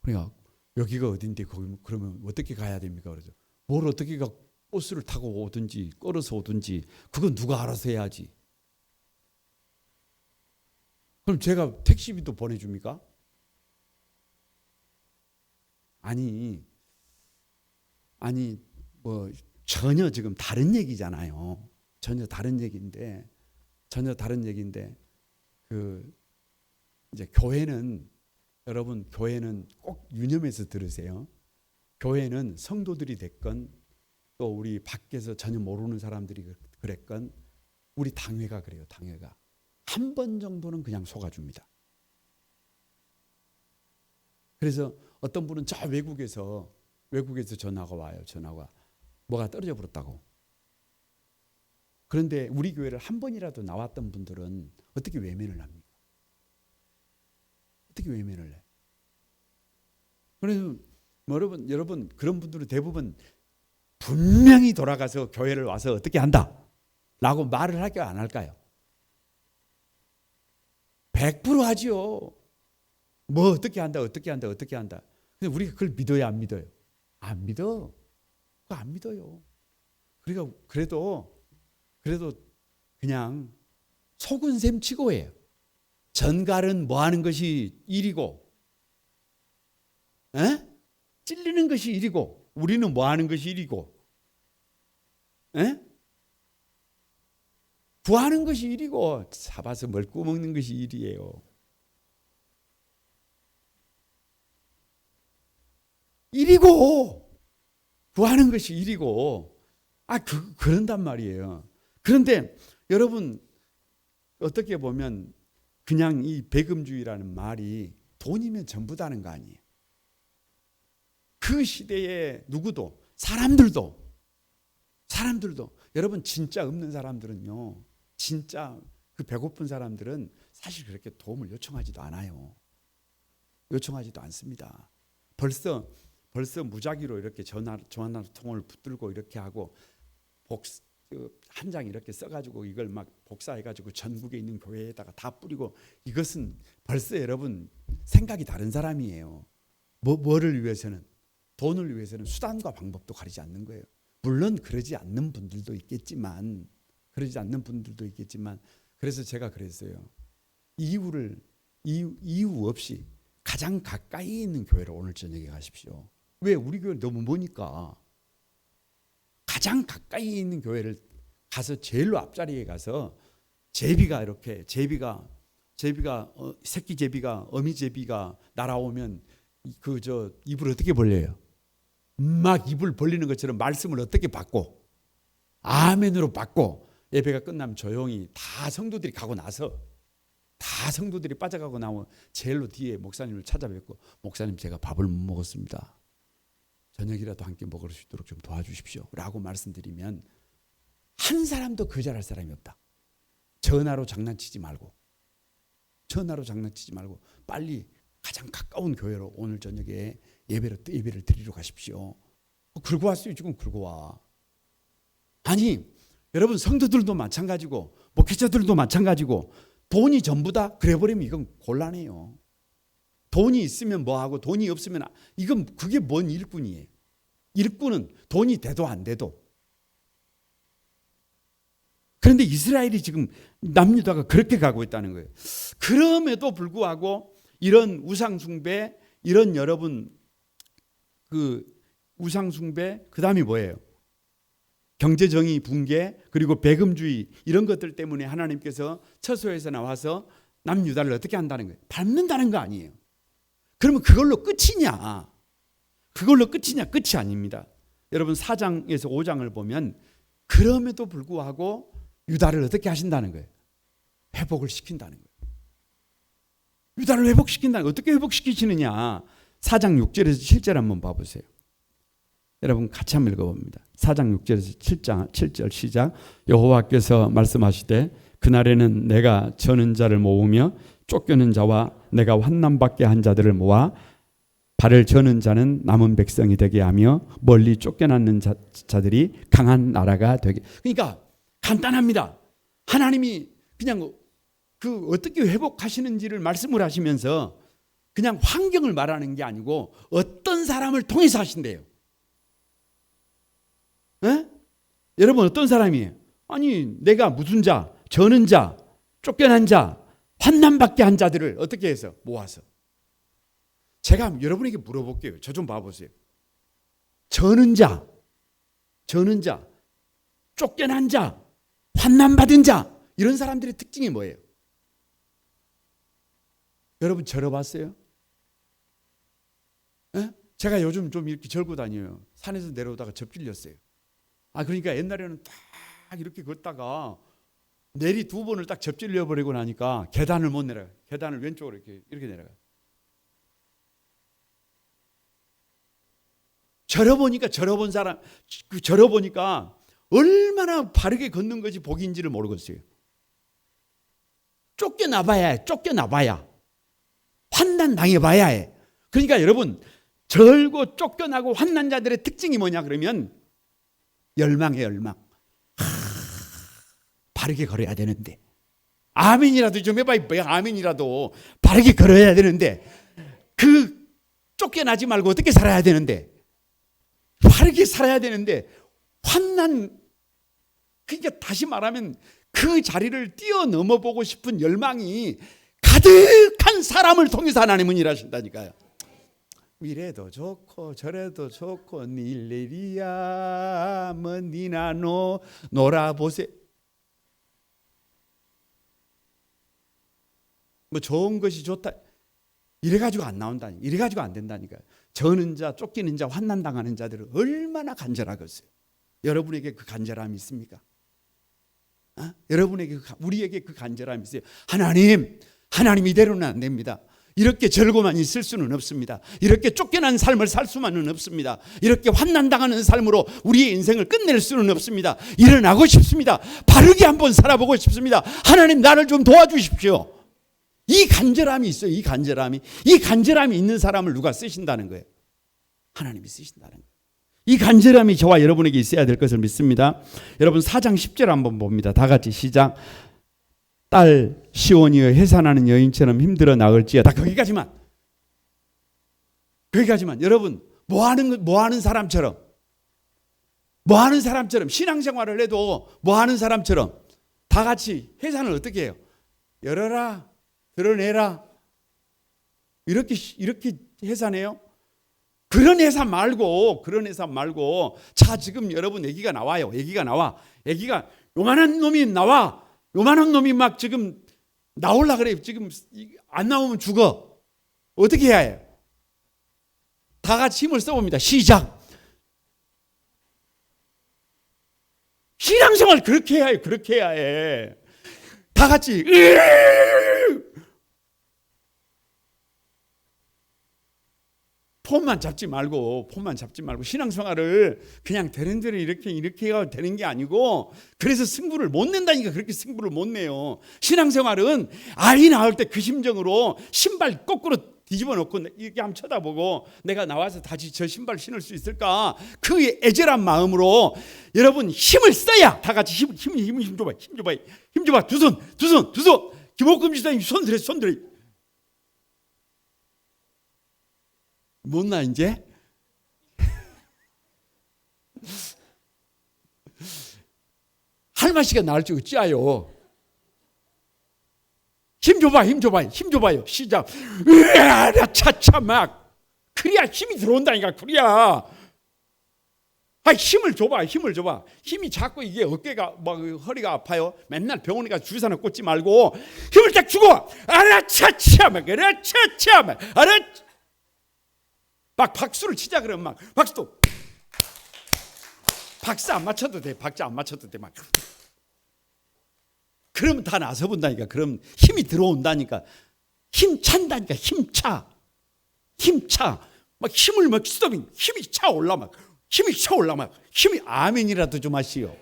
S1: 그러니까 여기가 어딘데 그러면 어떻게 가야 됩니까? 그래서 뭘 어떻게 가 버스를 타고 오든지 걸어서 오든지 그건 누가 알아서 해야지. 그럼 제가 택시비도 보내줍니까? 아니 뭐 전혀 지금 다른 얘기잖아요. 전혀 다른 얘기인데 그 이제 여러분 교회는 꼭 유념해서 들으세요. 교회는 성도들이 됐건 또 우리 밖에서 전혀 모르는 사람들이 그랬건 우리 당회가 그래요. 당회가 한 번 정도는 그냥 속아줍니다. 그래서 어떤 분은 저 외국에서 전화가 와요. 뭐가 떨어져 버렸다고. 그런데 우리 교회를 한 번이라도 나왔던 분들은 어떻게 외면을 합니까? 어떻게 외면을 해? 그래서 여러분 그런 분들은 대부분 분명히 돌아가서 교회를 와서 어떻게 한다 라고 말을 할까요? 안 할까요? 100% 하지요. 뭐 어떻게 한다. 근데 우리가 그걸 믿어야 안 믿어요? 안 믿어. 그거 안 믿어요. 그러니까 그래도 그냥 속은 셈 치고 해요. 전갈은 뭐 하는 것이 일이고 찔리는 것이 일이고 우리는 뭐 하는 것이 일이고 구하는 것이 일이고 잡아서 먹고 먹는 것이 일이에요. 일이고 구하는 것이 일이고 그런단 말이에요. 그런데 여러분 어떻게 보면 그냥 이 배금주의라는 말이 돈이면 전부다는 거 아니에요. 그 시대에 누구도 사람들도 여러분 진짜 없는 사람들은요. 진짜 그 배고픈 사람들은 사실 그렇게 도움을 요청하지도 않아요. 요청하지도 않습니다. 벌써 무작위로 이렇게 전화통을 붙들고 이렇게 하고 한 장 이렇게 써가지고 이걸 막 복사해가지고 전국에 있는 교회에다가 다 뿌리고 이것은 벌써 여러분 생각이 다른 사람이에요. 뭐를 위해서는 돈을 위해서는 수단과 방법도 가리지 않는 거예요. 물론 그러지 않는 분들도 있겠지만 그래서 제가 그랬어요. 이유 없이 가장 가까이 있는 교회로 오늘 저녁에 가십시오. 왜? 우리 교회 너무 머니까 가장 가까이 있는 교회를 가서 제일로 앞자리에 가서 제비가 새끼 제비가 어미 제비가 날아오면 입을 어떻게 벌려요? 막 입을 벌리는 것처럼 말씀을 어떻게 받고 아멘으로 받고 예배가 끝나면 조용히 다 성도들이 가고 나서 다 성도들이 빠져가고 나면 제일로 뒤에 목사님을 찾아뵙고 목사님 제가 밥을 못 먹었습니다. 저녁이라도 함께 먹을 수 있도록 좀 도와주십시오 라고 말씀드리면 한 사람도 거절할 사람이 없다. 전화로 장난치지 말고 빨리 가장 가까운 교회로 오늘 저녁에 예배를 드리러 가십시오. 긁고 왔어요. 지금 긁고 와. 아니 여러분 성도들도 마찬가지고 목회자들도 마찬가지고 돈이 전부다 그래버리면 이건 곤란해요. 돈이 있으면 뭐하고 돈이 없으면 그게 뭔 일꾼이에요. 일꾼은 돈이 돼도 안 돼도. 그런데 이스라엘이 지금 남유다가 그렇게 가고 있다는 거예요. 그럼에도 불구하고 이런 우상 숭배, 이런 여러분 그 우상숭배, 그 다음이 뭐예요? 경제정의 붕괴, 그리고 배금주의, 이런 것들 때문에 하나님께서 처소에서 나와서 남유다를 어떻게 한다는 거예요? 밟는다는 거 아니에요. 그러면 그걸로 끝이냐? 그걸로 끝이냐? 끝이 아닙니다. 여러분 4장에서 5장을 보면 그럼에도 불구하고 유다를 어떻게 하신다는 거예요? 회복을 시킨다는 거예요. 유다를 회복시킨다는 거예요. 어떻게 회복시키시느냐? 4장 6절에서 7절 한번 봐보세요. 여러분 같이 한번 읽어봅니다. 4장 6절에서 7절 시작. 여호와께서 말씀하시되 그날에는 내가 저는 자를 모으며 쫓겨는 자와 내가 환난받게 한 자들을 모아 발을 저는 자는 남은 백성이 되게 하며 멀리 쫓겨나는 자들이 강한 나라가 되게. 그러니까 간단합니다. 하나님이 그냥 그 어떻게 회복하시는지를 말씀을 하시면서 그냥 환경을 말하는 게 아니고 어떤 사람을 통해서 하신대요. 에? 여러분 어떤 사람이에요? 아니 내가 무슨 자, 저는 자, 쫓겨난 자, 환난받게 한 자들을 어떻게 해서 모아서. 제가 여러분에게 물어볼게요. 저 좀 봐보세요. 저는 자, 쫓겨난 자, 환난받은 자, 이런 사람들의 특징이 뭐예요? 여러분 절어봤어요? 에? 제가 요즘 좀 이렇게 절고 다녀요. 산에서 내려오다가 접질렸어요. 그러니까 옛날에는 딱 이렇게 걷다가 내리 2번을 딱 접질려 버리고 나니까 계단을 못 내려가요. 계단을 왼쪽으로 이렇게 내려가요. 절어보니까 얼마나 바르게 걷는 것이 복인지를 모르겠어요. 쫓겨나봐야 환난 당해봐야 해. 그러니까 여러분 절고 쫓겨나고 환난 자들의 특징이 뭐냐 그러면 열망이에요. 열망. 바르게 걸어야 되는데 아멘이라도 좀 해봐요. 아멘이라도 바르게 걸어야 되는데 그 쫓겨나지 말고 어떻게 살아야 되는데 바르게 살아야 되는데 환난. 그러니까 다시 말하면 그 자리를 뛰어넘어 보고 싶은 열망이 가득한 사람을 통해서 하나님은 일하신다니까요. 이래도 좋고 저래도 좋고 일일이야 뭐 니나 놀아보세요. 뭐 좋은 것이 좋다 이래가지고 안 나온다니. 이래가지고 안 된다니까요. 저는 자, 쫓기는 자, 환난당하는 자들은 얼마나 간절하겠어요. 여러분에게 그 간절함이 있습니까? 여러분에게 우리에게 그 간절함이 있어요. 하나님 이대로는 안 됩니다. 이렇게 절고만 있을 수는 없습니다. 이렇게 쫓겨난 삶을 살 수만은 없습니다. 이렇게 환난당하는 삶으로 우리의 인생을 끝낼 수는 없습니다. 일어나고 싶습니다. 바르게 한번 살아보고 싶습니다. 하나님 나를 좀 도와주십시오. 이 간절함이 있어요. 이 간절함이 있는 사람을 누가 쓰신다는 거예요? 하나님이 쓰신다는 거예요. 이 간절함이 저와 여러분에게 있어야 될 것을 믿습니다. 여러분 4장 10절 한번 봅니다. 다 같이 시작. 딸 시온이여 해산하는 여인처럼 힘들어 나을지어다. 거기까지만. 여러분 뭐 하는 사람처럼 신앙생활을 해도 뭐 하는 사람처럼 다 같이 해산을 어떻게 해요? 열어라, 드러내라. 이렇게 해산해요? 그런 해산 말고 자 지금 여러분 얘기가 나와요. 얘기가 요만한 놈이 나와. 요만한 놈이 막 지금 나올라 그래요. 지금 안 나오면 죽어. 어떻게 해야 해요? 다 같이 힘을 써봅니다. 시작. 신앙생활 그렇게 해야 해. 다 같이 폼만 잡지 말고 신앙생활을 그냥 되는 대로 이렇게 해야 되는 게 아니고 그래서 승부를 못 낸다니까. 그렇게 승부를 못 내요. 신앙생활은 아이 낳을 때 그 심정으로 신발 거꾸로 뒤집어 놓고 이렇게 한번 쳐다보고 내가 나와서 다시 저 신발 신을 수 있을까? 그 애절한 마음으로 여러분 힘을 써야 다 같이 힘 줘봐. 두 손. 김옥금 지사님 손 들어. 못나 이제? 할마씨가 나을 줄 어찌아요? 힘 줘봐요. 시작. 차차 막 그래야 힘이 들어온다니까. 그래야. 힘을 줘봐. 힘이 자꾸 이게 어깨가 막 허리가 아파요. 맨날 병원에 가서 주사나 꽂지 말고 힘을 딱 주고 아라차차 막 아라차차 막 막 박수를 치자. 그러면 막 박수도 박수 안 맞춰도 돼. 막 그러면 다 나서 본다니까. 그럼 힘이 들어온다니까. 힘 찬다니까. 힘 차. 막 힘을 막 스톱ing 힘이 차올라 막. 힘이 아멘이라도 좀 하시오.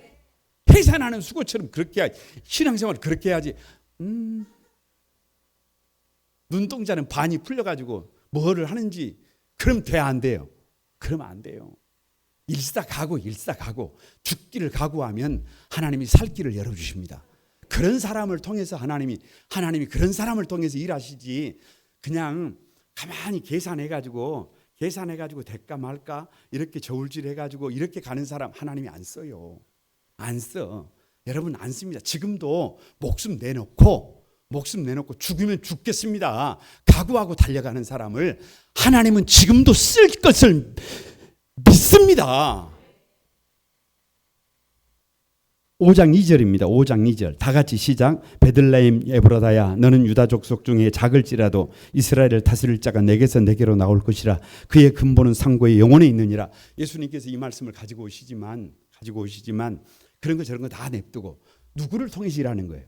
S1: 해산하는 수고처럼 그렇게 해야지. 신앙생활 그렇게 해야지. 눈동자는 반이 풀려가지고 뭐를 하는지 그럼 돼 안 돼요? 그러면 안 돼요. 일사가고 죽기를 각오하면 하나님이 살 길을 열어주십니다. 그런 사람을 통해서 하나님이 그런 사람을 통해서 일하시지. 그냥 가만히 계산해가지고 될까 말까 이렇게 저울질해가지고 이렇게 가는 사람 하나님이 안 써요. 안 써. 여러분 안 씁니다. 지금도 목숨 내놓고 죽으면 죽겠습니다. 각오하고 달려가는 사람을 하나님은 지금도 쓸 것을 믿습니다. 5장 2절입니다. 5장 2절 다 같이 시작. 베들레헴 에브라다야 너는 유다 족속 중에 작을지라도 이스라엘을 다스릴 자가 내게서 내게로 나올 것이라. 그의 근본은 상고의 영혼에 있느니라. 예수님께서 이 말씀을 가지고 오시지만 그런 거 저런 거 다 냅두고 누구를 통해서 일하는 거예요?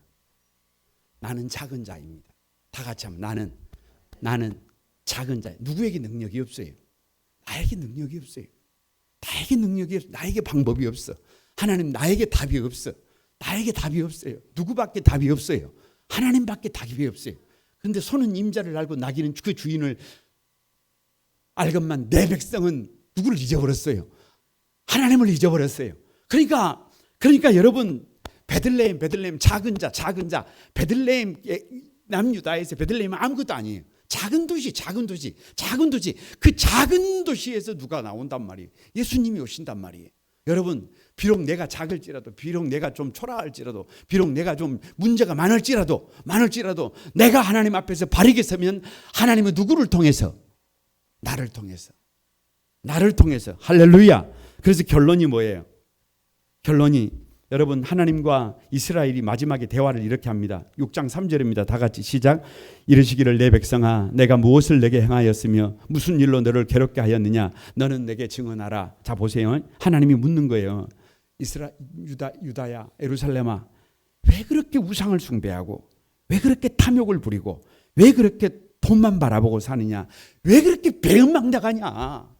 S1: 나는 작은 자입니다. 다 같이 하면 나는 작은 자. 누구에게 능력이 없어요. 나에게 능력이 없어요. 나에게 방법이 없어. 하나님 나에게 답이 없어. 나에게 답이 없어요. 누구밖에 답이 없어요. 하나님밖에 답이 없어요. 그런데 소는 임자를 알고 나귀는 그 주인을 알건만 내 백성은 누구를 잊어버렸어요? 하나님을 잊어버렸어요. 그러니까 여러분 베들레헴 작은 자 베들레헴 남유다에서 베들레헴은 아무것도 아니에요. 작은 도시 그 작은 도시에서 누가 나온단 말이에요? 예수님이 오신단 말이에요. 여러분 비록 내가 작을지라도 비록 내가 좀 초라할지라도 비록 내가 좀 문제가 많을지라도 내가 하나님 앞에서 바르게 서면 하나님은 누구를 통해서? 나를 통해서 할렐루야. 그래서 결론이 뭐예요? 결론이 여러분 하나님과 이스라엘이 마지막에 대화를 이렇게 합니다. 6장 3절입니다. 다 같이 시작. 이르시기를 내 백성아 내가 무엇을 내게 행하였으며 무슨 일로 너를 괴롭게 하였느냐 너는 내게 증언하라. 자 보세요. 하나님이 묻는 거예요. 유다야 예루살렘아 왜 그렇게 우상을 숭배하고 왜 그렇게 탐욕을 부리고 왜 그렇게 돈만 바라보고 사느냐 왜 그렇게 배은망덕하냐.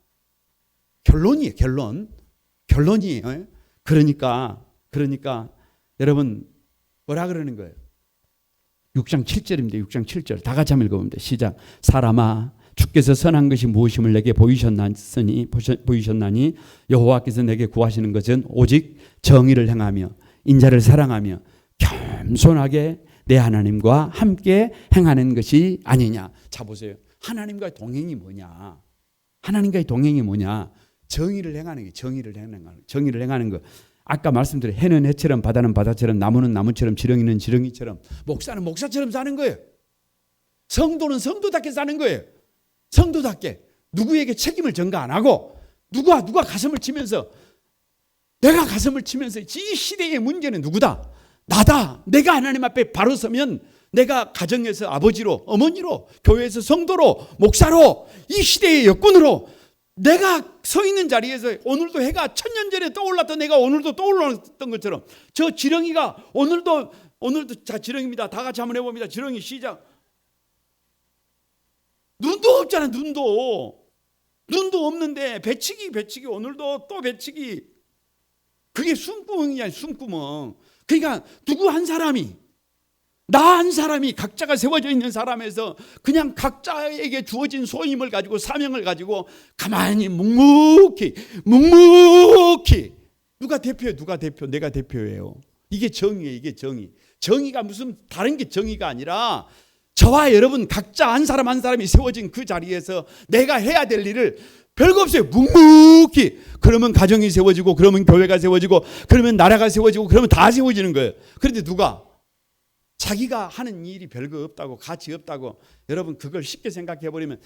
S1: 결론이에요. 그러니까 여러분 뭐라 그러는 거예요? 6장 7절입니다. 6장 7절 다 같이 한번 읽어봅니다. 시작. 사람아 주께서 선한 것이 무엇임을 내게 보이셨나니 여호와께서 내게 구하시는 것은 오직 정의를 행하며 인자를 사랑하며 겸손하게 내 하나님과 함께 행하는 것이 아니냐. 자 보세요. 하나님과의 동행이 뭐냐? 정의를 행하는 거. 아까 말씀드린 해는 해처럼 바다는 바다처럼 나무는 나무처럼 지렁이는 지렁이처럼 목사는 목사처럼 사는 거예요. 성도는 성도답게 사는 거예요. 성도답게 누구에게 책임을 전가 안 하고 누가 가슴을 치면서 내가 가슴을 치면서 이 시대의 문제는 누구다? 나다. 내가 하나님 앞에 바로 서면 내가 가정에서 아버지로 어머니로 교회에서 성도로 목사로 이 시대의 여건으로 내가 서 있는 자리에서 오늘도 해가 1000년 전에 떠올랐던 내가 오늘도 떠올랐던 것처럼 저 지렁이가 오늘도 자 지렁이입니다. 다 같이 한번 해봅니다. 지렁이 시작. 눈도 없잖아. 눈도 없는데 배치기 오늘도 또 배치기. 그게 숨구멍이야. 숨구멍. 그러니까 누구 한 사람이 나 한 사람이 각자가 세워져 있는 사람에서 그냥 각자에게 주어진 소임을 가지고 사명을 가지고 가만히 묵묵히 누가 대표 내가 대표예요. 이게 정의예요. 이게 정의가 무슨 다른 게 정의가 아니라 저와 여러분 각자 한 사람이 세워진 그 자리에서 내가 해야 될 일을 별거 없어요. 묵묵히. 그러면 가정이 세워지고 그러면 교회가 세워지고 그러면 나라가 세워지고 그러면 다 세워지는 거예요. 그런데 누가 자기가 하는 일이 별거 없다고 가치 없다고 여러분 그걸 쉽게 생각해 버리면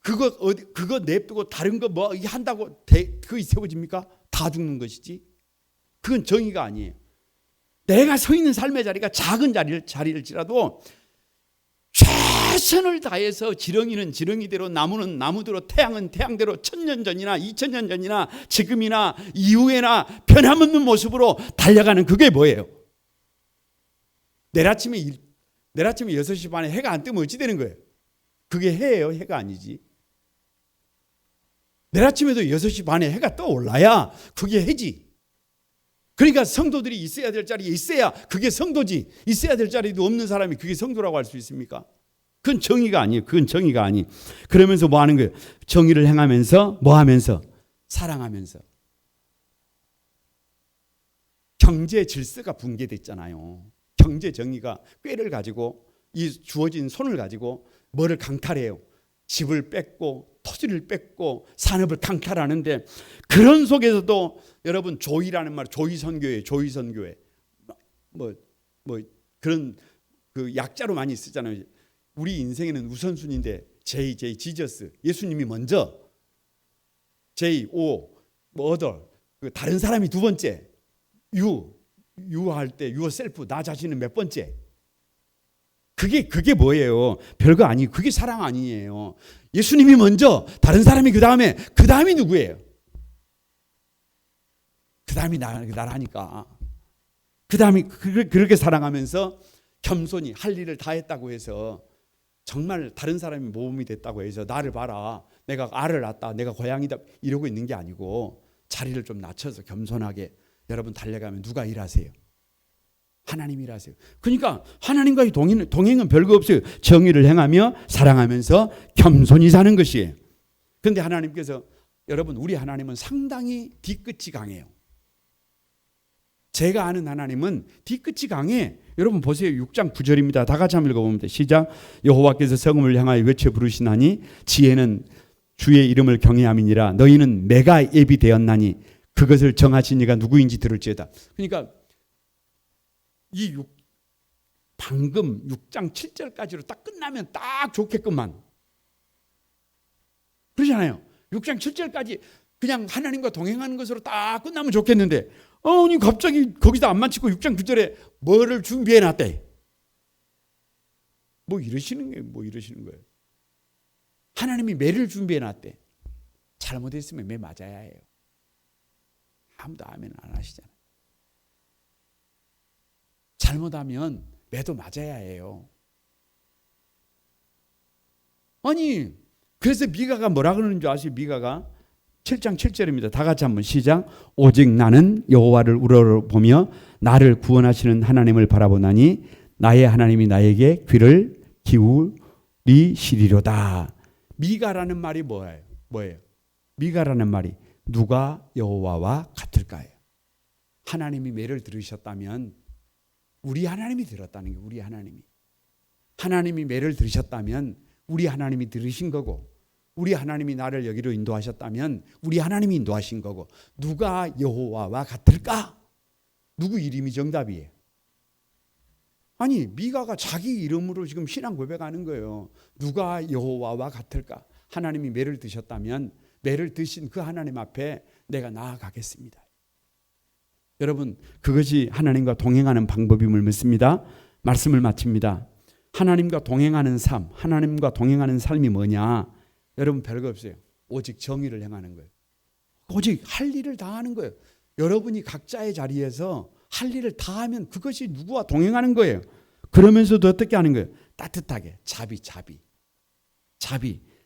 S1: 그거 냅두고 다른 거 뭐 한다고 그거 세워집니까? 다 죽는 것이지. 그건 정의가 아니에요. 내가 서 있는 삶의 자리가 작은 자리일지라도 최선을 다해서 지렁이는 지렁이대로, 나무는 나무대로, 태양은 태양대로 1000년 전이나 2000년 전이나 지금이나 이후에나 변함없는 모습으로 달려가는 그게 뭐예요? 내일 아침에 6시 반에 해가 안 뜨면 어찌 되는 거예요? 그게 해예요? 해가 아니지. 내일 아침에도 6시 반에 해가 떠올라야 그게 해지. 그러니까 성도들이 있어야 될 자리에 있어야 그게 성도지. 있어야 될 자리도 없는 사람이 그게 성도라고 할 수 있습니까? 그건 정의가 아니에요. 그건 정의가 아니. 그러면서 뭐 하는 거예요? 정의를 행하면서 뭐 하면서? 사랑하면서. 경제 질서가 붕괴됐잖아요. 경제 정의가 꾀를 가지고 이 주어진 손을 가지고 뭐를 강탈해요? 집을 뺏고 토지를 뺏고 산업을 강탈하는데, 그런 속에서도 여러분 조의라는 말, 조의선교회, 조의선교회 뭐 그런 그 약자로 많이 쓰잖아요. 우리 인생에는 우선순위인데 J 지저스, 예수님이 먼저, J O 뭐 other, 다른 사람이 두 번째, you 할 때 yourself, 나 자신은 몇 번째. 그게 뭐예요? 별거 아니. 그게 사랑 아니에요. 예수님이 먼저, 다른 사람이 그 다음이 누구예요? 그 다음이 나라니까. 그 다음이 그렇게 사랑하면서 겸손히 할 일을 다 했다고 해서, 정말 다른 사람이 모범이 됐다고 해서 나를 봐라, 내가 알을 낳았다, 내가 고양이다 이러고 있는 게 아니고, 자리를 좀 낮춰서 겸손하게 여러분 달려가면 누가 일하세요? 하나님이 일하세요. 그러니까 하나님과의 동행은 별거 없어요. 정의를 행하며 사랑하면서 겸손히 사는 것이에요. 그런데 하나님께서, 여러분 우리 하나님은 상당히 뒤끝이 강해요. 제가 아는 하나님은 뒤끝이 강해. 여러분 보세요. 6장 9절입니다. 다 같이 한번 읽어보면 시작. 여호와께서 성읍을 향하여 외쳐 부르시나니 지혜는 주의 이름을 경외함이니라. 너희는 매가 예비되었나니 그것을 정하신 이가 누구인지 들을지어다. 그러니까 방금 6장 7절까지로 딱 끝나면 딱 좋겠구만. 그러잖아요. 6장 7절까지 그냥 하나님과 동행하는 것으로 딱 끝나면 좋겠는데, 아니 갑자기 거기다 안 맞추고 6장 9절에 뭐를 준비해 놨대. 뭐 이러시는 거예요. 하나님이 매를 준비해 놨대. 잘못했으면 매 맞아야 해요. 아무도 아멘 안 하시잖아요. 잘못하면 매도 맞아야 해요. 아니 그래서 미가가 뭐라 그러는 줄 아세요? 미가가 7장 7절입니다. 다 같이 한번 시작. 오직 나는 여호와를 우러러보며 나를 구원하시는 하나님을 바라보나니 나의 하나님이 나에게 귀를 기울이시리로다. 미가라는 말이 뭐예요? 미가라는 말이 누가 여호와와 같을까요? 하나님이 매를 들으셨다면 우리 하나님이 들었다는 게, 우리 하나님이 매를 들으셨다면 우리 하나님이 들으신 거고, 우리 하나님이 나를 여기로 인도하셨다면 우리 하나님이 인도하신 거고, 누가 여호와와 같을까? 누구 이름이 정답이에요? 아니 미가가 자기 이름으로 지금 신앙 고백하는 거예요. 누가 여호와와 같을까? 하나님이 매를 드셨다면 매를 드신 그 하나님 앞에 내가 나아가겠습니다. 여러분 그것이 하나님과 동행하는 방법임을 믿습니다. 말씀을 마칩니다. 하나님과 동행하는 삶, 하나님과 동행하는 삶이 뭐냐? 여러분 별거 없어요. 오직 정의를 행하는 거예요. 오직 할 일을 다 하는 거예요. 여러분이 각자의 자리에서 할 일을 다 하면 그것이 누구와 동행하는 거예요. 그러면서도 어떻게 하는 거예요? 따뜻하게, 자비,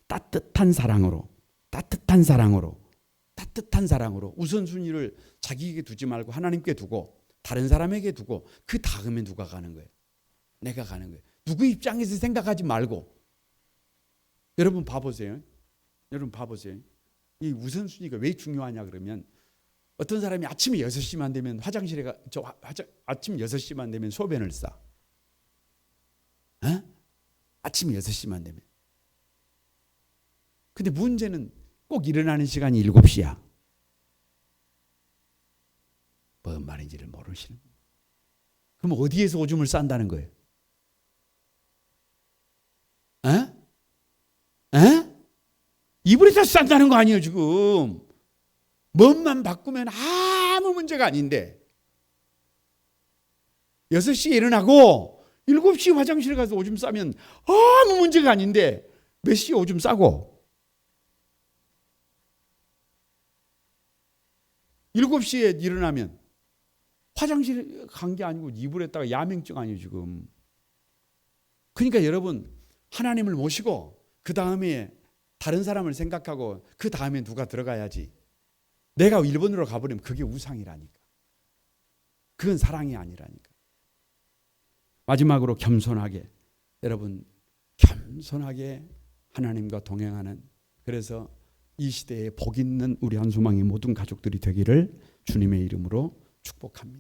S1: 따뜻한 사랑으로 우선순위를 자기에게 두지 말고 하나님께 두고 다른 사람에게 두고 그 다음에 누가 가는 거예요? 내가 가는 거예요. 누구 입장에서 생각하지 말고. 여러분 봐보세요. 이 우선순위가 왜 중요하냐 그러면, 어떤 사람이 아침에 6시만 되면 아침 6시만 되면 소변을 싸. 아침 6시만 되면. 근데 문제는 꼭 일어나는 시간이 7시야. 뭔 말인지를 모르시는 거예요. 그럼 어디에서 오줌을 싼다는 거예요? 일부에서 싼다는 거 아니에요 지금. 몸만 바꾸면 아무 문제가 아닌데 6시에 일어나고 7시에 화장실 가서 오줌 싸면 아무 문제가 아닌데 몇 시에 오줌 싸고 7시에 일어나면 화장실 간 게 아니고 이불 했다가 야맹증 아니에요 지금. 그러니까 여러분 하나님을 모시고 그 다음에 다른 사람을 생각하고 그 다음에 누가 들어가야지. 내가 1번으로 가버리면 그게 우상이라니까. 그건 사랑이 아니라니까. 마지막으로 겸손하게, 여러분 겸손하게 하나님과 동행하는, 그래서 이 시대에 복 있는 우리 한소망의 모든 가족들이 되기를 주님의 이름으로 축복합니다.